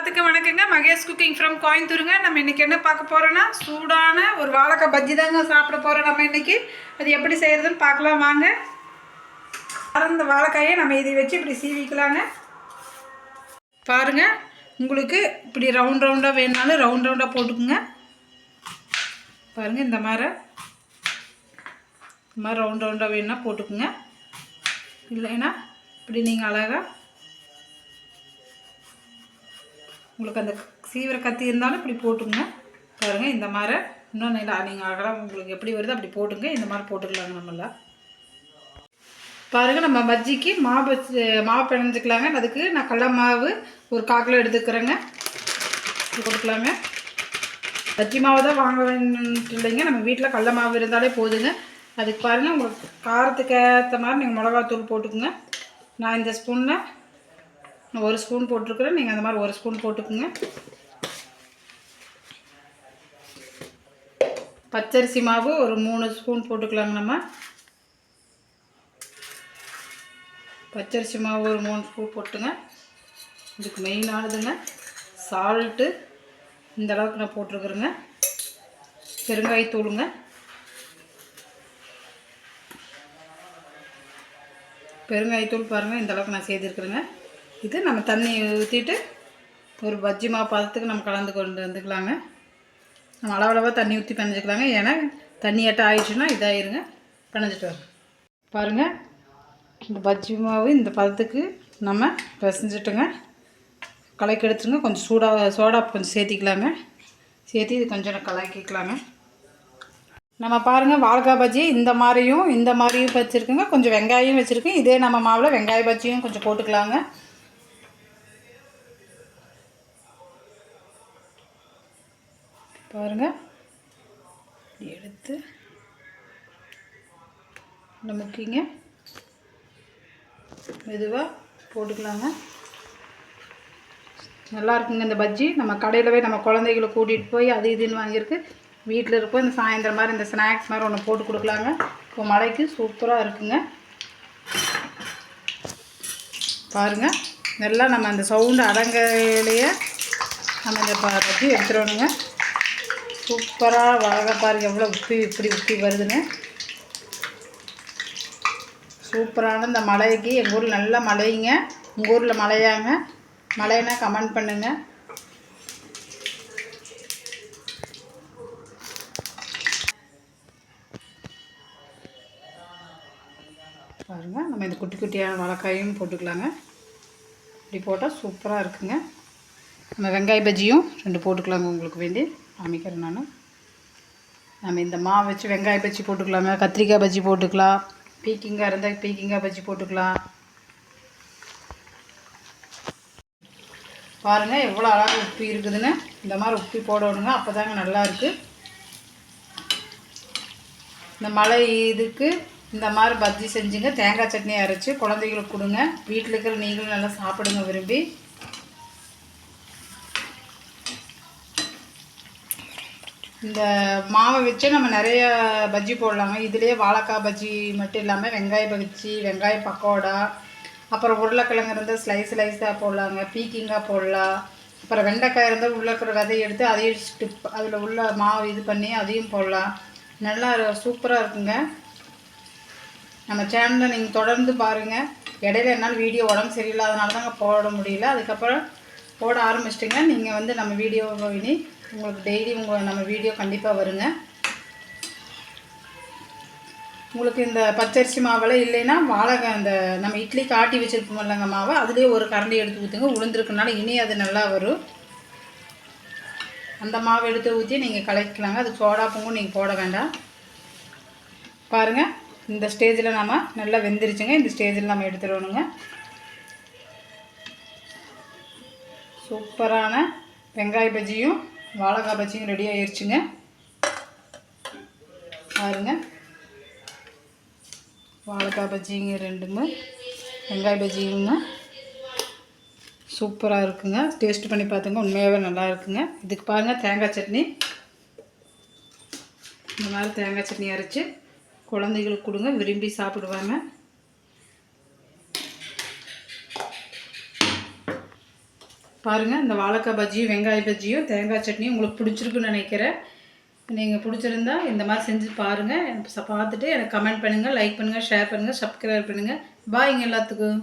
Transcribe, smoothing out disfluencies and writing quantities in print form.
எல்லாத்துக்கும் வணக்கங்க. Mahesh cooking from கோயம்புத்தூருங்க. நம்ம இன்றைக்கி என்ன பார்க்க போகிறோன்னா சூடான ஒரு வாழைக்காய் பஜ்ஜி தாங்க சாப்பிட போகிறோம். நம்ம இன்றைக்கி அது எப்படி செய்கிறதுன்னு பார்க்கலாம் வாங்க. அந்த வாழைக்காயை நம்ம இதை வச்சு இப்படி சீவிக்கலாங்க. பாருங்கள், உங்களுக்கு இப்படி ரவுண்டாக வேணுனாலும் ரவுண்டாக போட்டுக்குங்க. பாருங்கள், இந்த மாதிரி ரவுண்டாக வேணுன்னா போட்டுக்குங்க. இல்லைன்னா இப்படி நீங்கள் அழகாக உங்களுக்கு அந்த சீவிர கத்தி இருந்தாலும் இப்படி போட்டுங்க. பாருங்கள், இந்த மாதிரி இன்னும் நீங்கள் அகலம் உங்களுக்கு எப்படி வருது அப்படி போட்டுங்க. இந்த மாதிரி போட்டுக்கலாங்க. நம்மளாம் பாருங்கள், நம்ம பஜ்ஜிக்கு மாவு பிணைஞ்சிக்கலாங்க. அதுக்கு நான் கடல மாவு ஒரு 1/4 கிலோ எடுத்துக்கிறேங்க. போட்டுக்கலாங்க. பஜ்ஜி மாவு தான் வாங்க வேணுன்ட்டு இல்லைங்க, நம்ம வீட்டில் கடல மாவு இருந்தாலே போதுங்க. அதுக்கு பாருங்கள், உங்களுக்கு காரத்துக்கு ஏற்ற மாதிரி நீங்கள் மிளகாத்தூள் போட்டுக்குங்க. நான் இந்த ஸ்பூனில் 1 ஸ்பூன் போட்டிருக்கிறேன். நீங்கள் அந்த மாதிரி 1 ஸ்பூன் போட்டுக்குங்க. பச்சரிசி மாவு ஒரு 3 ஸ்பூன் போட்டுக்கலாங்க. நம்ம பச்சரிசி மாவு ஒரு 3 ஸ்பூன் போட்டுங்க. இதுக்கு மெயினானதுங்க சால்ட்டு இந்த அளவுக்கு நான் போட்டிருக்குறேங்க. பெருங்காயத்தூளுங்க. பெருங்காயத்தூள் பாருங்கள், இந்த அளவுக்கு நான் செய்திருக்கிறேங்க. இது நம்ம தண்ணி ஊற்றிட்டு ஒரு பஜ்ஜி மாவு பதத்துக்கு நம்ம கலந்து கொண்டு வந்துக்கலாங்க. நம்ம அளவளவாக தண்ணி ஊற்றி பிணைஞ்சிக்கலாங்க. ஏன்னா தண்ணி ஏட்டம் ஆயிடுச்சுன்னா இதாகிருங்க. பிணைஞ்சிட்டு வரோம். பாருங்கள், இந்த பஜ்ஜி மாவு இந்த பதத்துக்கு நம்ம பிசைஞ்சிட்டுங்க. கலக்கி எடுத்துருங்க. கொஞ்சம் சோடா கொஞ்சம் சேர்த்திக்கலாங்க. சேர்த்து இது கொஞ்சம் கலக்கிக்கலாங்க. நம்ம பாருங்கள், வாழைக்காய் பஜ்ஜி இந்த மாதிரியும் வச்சுருக்குங்க. கொஞ்சம் வெங்காயம் வச்சுருக்கேன். இதே நம்ம மாவில் வெங்காய பஜ்ஜியும் கொஞ்சம் போட்டுக்கலாங்க. பாருங்கள், எடுத்து இந்த முக்கிங்க மெதுவாக போட்டுக்கலாங்க. நல்லா இருக்குங்க இந்த பஜ்ஜி. நம்ம கடையில் போய் நம்ம குழந்தைகளை கூட்டிகிட்டு போய் அது இதுன்னு வாங்கியிருக்கு. வீட்டில் இருப்போம் இந்த சாயந்தரம் மாதிரி இந்த ஸ்நாக்ஸ் மாதிரி ஒன்று போட்டு கொடுக்கலாங்க. இப்போ மழைக்கு சூப்பராக இருக்குங்க. பாருங்கள், நல்லா நம்ம அந்த சவுண்டு அடங்கலையே நம்ம இந்த பஜ்ஜி எடுத்துடணுங்க. சூப்பராக வளர பாருங்கள், எவ்வளோ இப்படி வருதுன்னு. சூப்பரான இந்த மழைக்கு எங்கள் ஊரில் நல்ல மழைங்க. உங்கள் ஊரில் மழையாங்க? மழைன்னா கமெண்ட் பண்ணுங்கள். பாருங்கள், நம்ம இந்த குட்டி குட்டியான வாழைக்காயும் போட்டுக்கலாங்க. இப்படி போட்டால் சூப்பராக இருக்குங்க. நம்ம வெங்காய பஜ்ஜியும் 2 போட்டுக்கலாங்க. உங்களுக்கு வேண்டி காமிக்கிறேன் நான். நம்ம இந்த மாவு வச்சு வெங்காய பஜ்ஜி போட்டுக்கலாங்க. கத்திரிக்காய் பஜ்ஜி போட்டுக்கலாம். பீக்கிங்காய் இருந்தால் பீக்கிங்காய் பஜ்ஜி போட்டுக்கலாம். பாருங்கள், எவ்வளோ அழகாக உப்பி இருக்குதுன்னு. இந்த மாதிரி உப்பி போடணுங்க. அப்போ தாங்க நல்லாயிருக்கு. இந்த மழை இதுக்கு இந்த மாதிரி பஜ்ஜி செஞ்சுங்க. தேங்காய் சட்னி அரைச்சி குழந்தைகளுக்கு கொடுங்க. வீட்டில் இருக்கிற நீங்களும் நல்லா சாப்பிடுங்க விரும்பி. இந்த மாவை வச்சு நம்ம நிறைய பஜ்ஜி போடலாங்க. இதுலேயே வாழைக்காய் பஜ்ஜி மட்டும் இல்லாமல் வெங்காய பஜ்ஜி, வெங்காய பக்கோடா, அப்புறம் உருளைக்கிழங்கு இருந்தால் ஸ்லைஸாக போடலாங்க. பீக்கிங்காக போடலாம். அப்புறம் வெண்டைக்காய் இருந்தால் உருளைக்கிற விதையை எடுத்து அதையும் அதில் உள்ள மாவு இது பண்ணி அதையும் போடலாம். நல்லா சூப்பராக இருக்குங்க. நம்ம சேனலில் நீங்கள் தொடர்ந்து பாருங்கள். இடையில என்னால் வீடியோ உடம்பு சரியில்லாதனால தாங்க போட முடியல. அதுக்கப்புறம் போட ஆரம்பிச்சிட்டிங்க. நீங்கள் நம்ம வீடியோவை இனி உங்களுக்கு டெய்லி நம்ம வீடியோ கண்டிப்பாக வருங்க. உங்களுக்கு இந்த பச்சரிசி மாவெல்லாம் இல்லைன்னா வாழைக்காய் அந்த நம்ம இட்லிக்கு ஆட்டி வச்சுருப்போம் இல்லைங்க மாவை, அதுலேயே ஒரு கரண்டி எடுத்து ஊற்றுங்க. உளுந்துருக்கனால இனி அது நல்லா வரும். அந்த மாவை எடுத்து ஊற்றி நீங்கள் கலக்கலாங்க. அது சோடா பொங்கும் நீங்கள் போட வேண்டாம். பாருங்கள், இந்த ஸ்டேஜில் நம்ம நல்லா வெந்துருச்சுங்க. இந்த ஸ்டேஜில் நம்ம எடுத்துடணுங்க. சூப்பரான வெங்காய பஜ்ஜியும் வாழைக்காய் பஜ்ஜியும் ரெடி ஆகிடுச்சுங்க. பாருங்கள், வாழைக்காய் பஜ்ஜிங்க 2மே வெங்காய பஜ்ஜியுங்க சூப்பராக இருக்குங்க. டேஸ்ட் பண்ணி பார்த்துங்க, உண்மையாகவே நல்லா இருக்குங்க. இதுக்கு பாருங்கள், தேங்காய் சட்னி இந்த மாதிரி தேங்காய் சட்னி அரைச்சி குழந்தைகளுக்கு கொடுங்க, விரும்பி சாப்பிடுவாங்க. பாருங்கள், இந்த வாழைக்காய் பஜ்ஜியும் வெங்காய பஜ்ஜியும் தேங்காய் சட்னியும் உங்களுக்கு பிடிச்சிருக்குன்னு நினைக்கிறேன். நீங்கள் பிடிச்சிருந்தா இந்த மாதிரி செஞ்சு பாருங்கள். பார்த்துட்டு எனக்கு கமெண்ட் பண்ணுங்கள், லைக் பண்ணுங்கள், ஷேர் பண்ணுங்கள், சப்ஸ்கிரைப் பண்ணுங்கள். பாய்ங்க எல்லாத்துக்கும்.